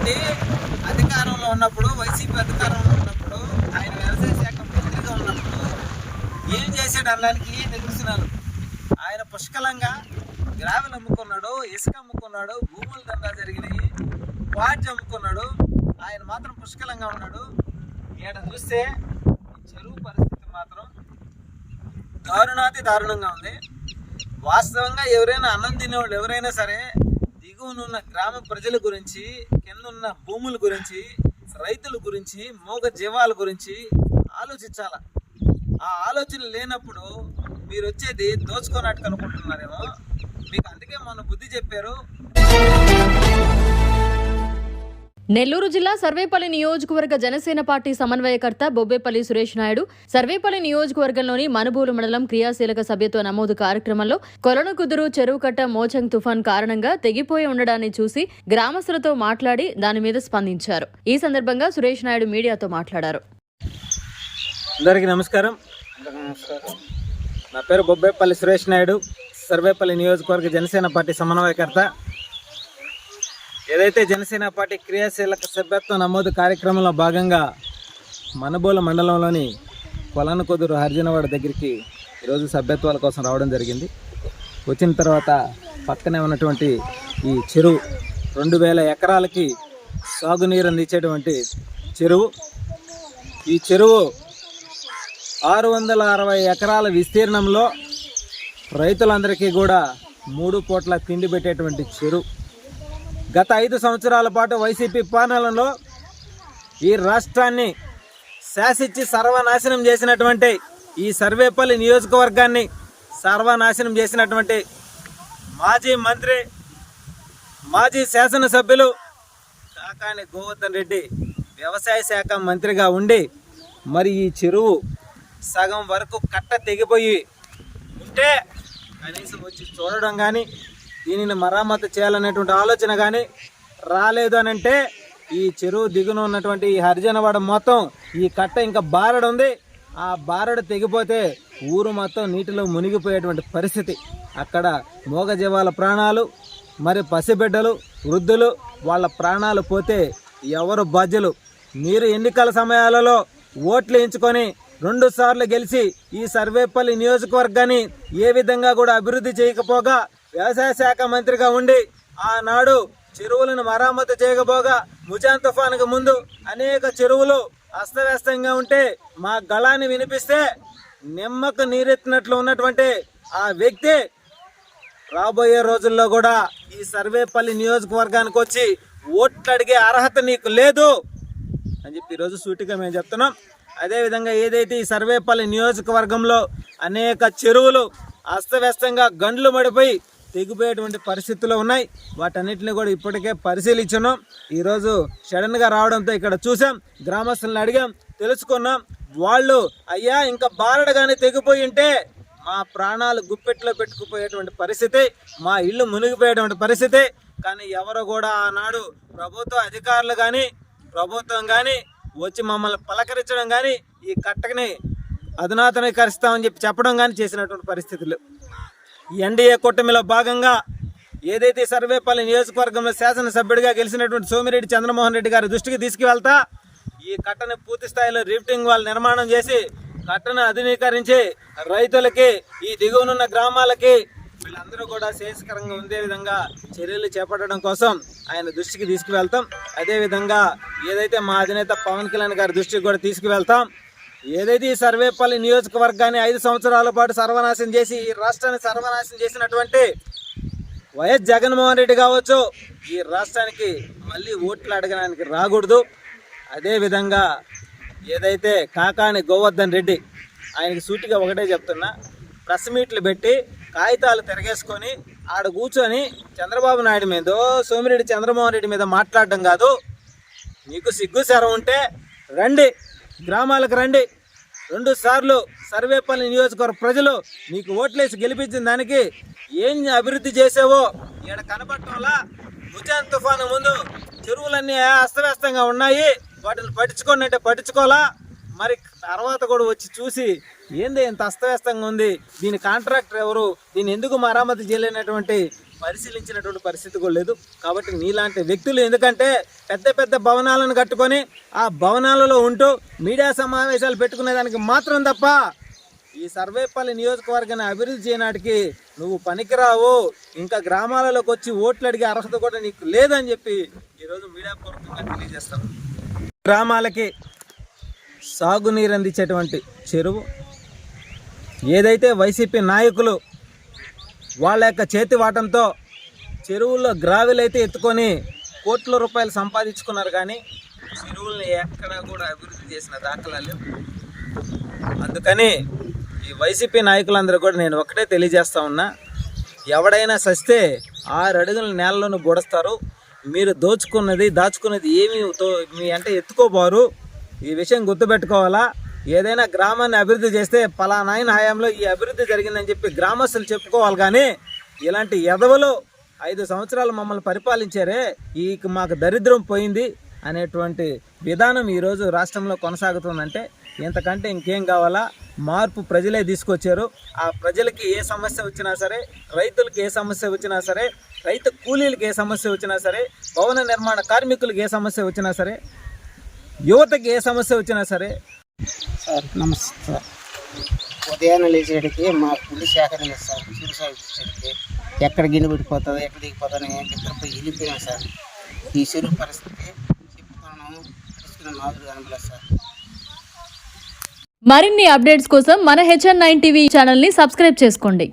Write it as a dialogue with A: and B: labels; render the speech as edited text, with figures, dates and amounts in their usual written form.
A: చూడండి, అధికారంలో ఉన్నప్పుడు, వైసీపీ అధికారంలో ఉన్నప్పుడు, ఆయన వ్యవసాయ శాఖ మంత్రిగా ఉన్నప్పుడు ఏం చేశాడు అనడానికి నిదర్శనాలు. ఆయన పుష్కలంగా గ్రావెల్ అమ్ముకున్నాడు, ఇసుక అమ్ముకున్నాడు, భూముల దందా జరిగినాయి, వాటి అమ్ముకున్నాడు. ఆయన మాత్రం పుష్కలంగా ఉన్నాడు. ఈడ చూస్తే చెరువు పరిస్థితి మాత్రం దారుణాతి దారుణంగా ఉంది. వాస్తవంగా ఎవరైనా అన్నం తినేవాళ్ళు ఎవరైనా సరే దిగువనున్న గ్రామ ప్రజల గురించి, కిందున్న భూముల గురించి, రైతుల గురించి, మూగ జీవాల గురించి ఆలోచించాల. ఆ ఆలోచన లేనప్పుడు మీరు వచ్చేది దోచుకోనట్టు అనుకుంటున్నారేమో. మీకు అందుకే మన బుద్ధి చెప్పారు.
B: నెల్లూరు జిల్లా సర్వేపల్లి నియోజకవర్గ జనసేన పార్టీ సమన్వయకర్త బొబ్బేపల్లి సురేష్ నాయుడు సర్వేపల్లి నియోజకవర్గంలోని మనుబోలు మండలం క్రియాశీలక సభ్యత్వ నమోదు కార్యక్రమంలో కొలనుకుదురు చెరువు కట్ట మోచంగ్ తుఫాన్ కారణంగా తెగిపోయి ఉండడాన్ని చూసి గ్రామస్తులతో మాట్లాడి దాని మీద స్పందించారు. ఈ సందర్భంగా సురేష్ నాయుడు మీడియాతో మాట్లాడారు.
A: అందరికీ నమస్కారం. నా పేరు బొబ్బేపల్లి సురేష్ నాయుడు, సర్వేపల్లి నియోజకవర్గ జనసేన పార్టీ సమన్వయకర్త. ఏదైతే జనసేన పార్టీ క్రియాశీలక సభ్యత్వ నమోదు కార్యక్రమంలో భాగంగా మనుబోలు మండలంలోని కొలనుకుదురు హరిజనవాడ దగ్గరికి ఈరోజు సభ్యత్వాల కోసం రావడం జరిగింది. వచ్చిన తర్వాత పక్కనే ఉన్నటువంటి ఈ చెరువు 2000 ఎకరాలకి సాగునీరు అందించేటువంటి చెరువు. ఈ చెరువు 660 ఎకరాల విస్తీర్ణంలో రైతులందరికీ కూడా 3 పూట్ల తిండి పెట్టేటువంటి చెరువు. గత 5 సంవత్సరాల పాటు వైసీపీ పాలనలో ఈ రాష్ట్రాన్ని శాసించి సర్వనాశనం చేసినటువంటి, ఈ సర్వేపల్లి నియోజకవర్గాన్ని సర్వనాశనం చేసినటువంటి మాజీ మంత్రి, మాజీ శాసనసభ్యులు కాకాని గోవర్ధన్ రెడ్డి వ్యవసాయ శాఖ మంత్రిగా ఉండి మరి ఈ చెరువు సగం వరకు కట్ట తెగిపోయి ఉంటే కనీసం వచ్చి చూడడం కానీ, దీనిని మరమ్మతు చేయాలనేటువంటి ఆలోచన కానీ రాలేదు అని అంటే ఈ చెరువు దిగున ఉన్నటువంటి ఈ హరిజనవాడ మొత్తం ఈ కట్ట ఇంకా బారడు ఉంది. ఆ బారడు తెగిపోతే ఊరు మొత్తం నీటిలో మునిగిపోయేటువంటి పరిస్థితి. అక్కడ మూగజీవాల ప్రాణాలు, మరి పసిబిడ్డలు, వృద్ధులు వాళ్ళ ప్రాణాలు పోతే ఎవరు బాధ్యులు? మీరు ఎన్నికల సమయాలలో ఓట్లు ఎంచుకొని 2 సార్లు గెలిచి ఈ సర్వేపల్లి నియోజకవర్గాన్ని ఏ విధంగా కూడా అభివృద్ధి చేయకపోగా వ్యవసాయ శాఖ మంత్రిగా ఉండి ఆనాడు చెరువులను మరమ్మతు చేయకపోగా ముజాన్ తుఫానుకు ముందు అనేక చెరువులు అస్తవ్యస్తంగా ఉంటే మా గళాన్ని వినిపిస్తే నిమ్మకు నీరెత్తినట్లు ఉన్నటువంటి ఆ వ్యక్తి రాబోయే రోజుల్లో కూడా ఈ సర్వేపల్లి నియోజకవర్గానికి వచ్చి ఓట్లు అడిగే అర్హత నీకు లేదు అని చెప్పి ఈరోజు సూటిగా మేము చెప్తున్నాం. అదేవిధంగా ఏదైతే ఈ సర్వేపల్లి నియోజకవర్గంలో అనేక చెరువులు అస్తవ్యస్తంగా గండ్లు పడిపోయి తెగిపోయేటువంటి పరిస్థితులు ఉన్నాయి, వాటన్నిటిని కూడా ఇప్పటికే పరిశీలించున్నాం. ఈరోజు సడన్గా రావడంతో ఇక్కడ చూసాం, గ్రామస్తులను అడిగాం, తెలుసుకున్నాం. వాళ్ళు అయ్యా ఇంకా బారడగానే తెగిపోయి ఉంటే మా ప్రాణాలు గుప్పెట్లో పెట్టుకుపోయేటువంటి పరిస్థితి, మా ఇల్లు మునిగిపోయేటువంటి పరిస్థితి. కానీ ఎవరు కూడా ఆనాడు ప్రభుత్వ అధికారులు కానీ, ప్రభుత్వం కానీ వచ్చి మమ్మల్ని పలకరించడం కానీ, ఈ కట్టని అధునాతనీకరిస్తామని చెప్పి చెప్పడం కానీ చేసినటువంటి పరిస్థితులు. ఎన్డీఏ కూటమిలో భాగంగా ఏదైతే సర్వేపల్లి నియోజకవర్గంలో శాసనసభ్యుడిగా గెలిచినటువంటి సోమిరెడ్డి చంద్రమోహన్ రెడ్డి గారి దృష్టికి తీసుకువెళ్తా ఈ కట్టని పూర్తి స్థాయిలో రిఫ్టింగ్ వాల్ నిర్మాణం చేసి కట్టను ఆధునీకరించి రైతులకి, ఈ దిగువనున్న గ్రామాలకి వీళ్ళందరూ కూడా శ్రేయస్కరంగా ఉండే విధంగా చర్యలు చేపట్టడం కోసం ఆయన దృష్టికి తీసుకువెళ్తాం. అదేవిధంగా ఏదైతే మా అధినేత పవన్ కళ్యాణ్ గారి దృష్టికి కూడా తీసుకువెళ్తాం. ఏదైతే ఈ సర్వేపల్లి నియోజకవర్గాన్ని 5 సంవత్సరాల పాటు సర్వనాశనం చేసి ఈ రాష్ట్రాన్ని సర్వనాశనం చేసినటువంటి వైఎస్ జగన్మోహన్ రెడ్డి కావచ్చు, ఈ రాష్ట్రానికి మళ్ళీ ఓట్లు అడగడానికి రాకూడదు. అదేవిధంగా ఏదైతే కాకాని గోవర్ధన్ రెడ్డి, ఆయనకి సూటిగా ఒకటే చెప్తున్నా, ప్రెస్ మీట్లు పెట్టి కాగితాలు తిరగేసుకొని ఆడ కూర్చొని చంద్రబాబు నాయుడు మీదో సోమిరెడ్డి చంద్రమోహన్ రెడ్డి మీద మాట్లాడడం కాదు. మీకు సిగ్గు శరం ఉంటే రండి, గ్రామాలకు రండి. 2 సార్లు సర్వేపల్లి నియోజకవర్గ ప్రజలు నీకు ఓట్లేసి గెలిపించిన దానికి ఏం అభివృద్ధి చేసావో ఇక్కడ కనపడటంలా. ముజాన్ తుఫాను ముందు చెరువులన్నీ అస్తవ్యస్తంగా ఉన్నాయి, వాటిని పట్టించుకోండి అంటే పట్టించుకోవాలా. మరి తర్వాత కూడా వచ్చి చూసి ఏంది ఇంత అస్తవ్యస్తంగా ఉంది, దీని కాంట్రాక్టర్ ఎవరు, దీన్ని ఎందుకు మరామతి చేయలేనటువంటి పరిశీలించినటువంటి పరిస్థితి కూడా లేదు. కాబట్టి నీలాంటి వ్యక్తులు, ఎందుకంటే పెద్ద పెద్ద భవనాలను కట్టుకొని ఆ భవనాలలో ఉంటూ మీడియా సమావేశాలు పెట్టుకునే దానికి మాత్రం తప్ప ఈ సర్వేపల్లి నియోజకవర్గాన్ని అభివృద్ధి చేయనాటికి నువ్వు పనికిరావు, ఇంకా గ్రామాలలోకి వచ్చి ఓట్లు అడిగే అర్హత కూడా నీకు లేదని చెప్పి ఈరోజు మీడియా పూర్వకంగా తెలియజేస్తాం. గ్రామాలకి సాగునీరు అందించేటువంటి చెరువు ఏదైతే వైసీపీ నాయకులు వాళ్ళ యొక్క చేతి వాటంతో చెరువుల్లో గ్రావెల్ అయితే ఎత్తుకొని కోట్ల రూపాయలు సంపాదించుకున్నారు, కానీ చెరువుల్ని ఎక్కడా కూడా అభివృద్ధి చేసిన దాఖలాలు లేవు. అందుకని ఈ వైసీపీ నాయకులందరూ కూడా నేను ఒకటే తెలియజేస్తా ఉన్నా, ఎవడైనా సస్తే 6 అడుగుల నేలలోనూ గొడస్తారు. మీరు దాచుకున్నది ఏమీ మీ అంటే ఎత్తుకోబోరు. ఈ విషయం గుర్తుపెట్టుకోవాలా. ఏదైనా గ్రామాన్ని అభివృద్ధి చేస్తే పలానాయన హయాంలో ఈ అభివృద్ధి జరిగిందని చెప్పి గ్రామస్తులు చెప్పుకోవాలి, కానీ ఇలాంటి ఎదవలు 5 సంవత్సరాలు మమ్మల్ని పరిపాలించారే, మాకు దరిద్రం పోయింది అనేటువంటి విధానం ఈరోజు రాష్ట్రంలో కొనసాగుతుందంటే ఇంతకంటే ఇంకేం కావాలా? మార్పు ప్రజలే తీసుకొచ్చారు. ఆ ప్రజలకి ఏ సమస్య వచ్చినా సరే, రైతులకు ఏ సమస్య వచ్చినా సరే, రైతు కూలీలకు ఏ సమస్య వచ్చినా సరే, భవన నిర్మాణ కార్మికులకు ఏ సమస్య వచ్చినా సరే, యువతకి ఏ సమస్య వచ్చినా సరే.
C: సార్ నమస్తే సార్. ఉదయాన్నే లేచేటికి మా పులి సేకరణ లేదు సార్. సూర్యసాగు చూసేటికి ఎక్కడ గిన్నె పెట్టిపోతుందో ఎక్కడ దిగిపోతుందో నిద్రపోయి వెళ్ళిపోయాం సార్. ఈ చెరువు పరిస్థితి చెప్పుకున్నాము, తెలుసుకున్న నాదులు కనబడలేదు సార్.
B: మరిన్ని అప్డేట్స్ కోసం మన HN9 టీవీ ఛానల్ని సబ్స్క్రైబ్ చేసుకోండి.